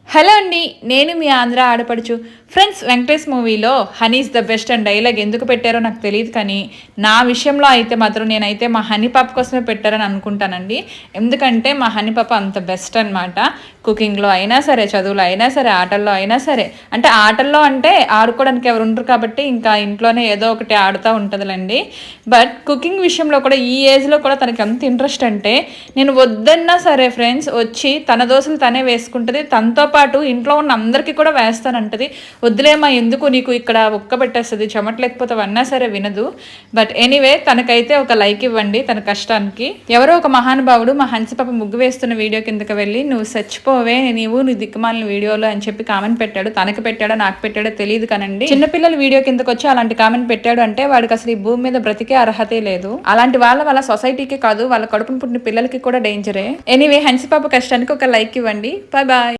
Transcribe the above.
Hello అండి, నేను మీ ఆంధ్ర ఆడపడుచు. ఫ్రెండ్స్, వెంకటేష్ మూవీలో honey is the best and dialogue ఎందుకు పెట్టారో నాకు తెలియదు, కానీ నా విషయంలో అయితే మాత్రం నేనైతే మా హనీ పాప కోసమే పెట్టారని అనుకుంటానండి. ఎందుకంటే మా హనీ పాప అంత బెస్ట్ అనమాట. కుకింగ్లో అయినా సరే, చదువులో అయినా సరే, ఆటల్లో అయినా సరే. అంటే ఆటల్లో అంటే ఆడుకోవడానికి ఎవరు ఉండరు కాబట్టి ఇంకా ఇంట్లోనే ఏదో ఒకటి ఆడుతూ ఉంటుందిలేండి. బట్ కుకింగ్ విషయంలో కూడా ఈ ఏజ్లో కూడా తనకి ఎంత ఇంట్రెస్ట్ అంటే, నేను వద్దన్నా సరే ఫ్రెండ్స్ వచ్చి తన దోశలు తనే వేసుకుంటుంది. తనతో పాటు ఇంట్లో ఉన్న అందరికీ కూడా వేస్తానంటది. వద్దులేమా, ఎందుకు నీకు ఇక్కడ ఒక్క పెట్టేస్తుంది, చెమటలేకపోతే అన్నా సరే వినదు. బట్ ఎనీవే, తనకైతే ఒక లైక్ ఇవ్వండి తన కష్టానికి. ఎవరో ఒక మహానుభావుడు మా హన్సి పాప ముగ్గు వేస్తున్న వీడియో కిందకి వెళ్ళి నువ్వు చచ్చిపోవే నీ దిక్కుమాలిన వీడియోలో అని చెప్పి కామెంట్ పెట్టాడు. తనకి పెట్టాడో నాకు పెట్టాడో తెలియదు కానండి. చిన్నపిల్లల వీడియో కిందకి వచ్చి అలాంటి కామెంట్ పెట్టాడు అంటే వాడికి అసలు ఈ భూమి మీద బ్రతికే అర్హతే లేదు. అలాంటి వాళ్ళ సొసైటీకి కాదు, వాళ్ళ కడుపును పుట్టిన పిల్లలకి కూడా డేంజరే. ఎనీవే, హన్సి పాప కష్టానికి ఒక లైక్ ఇవ్వండి. Bye bye.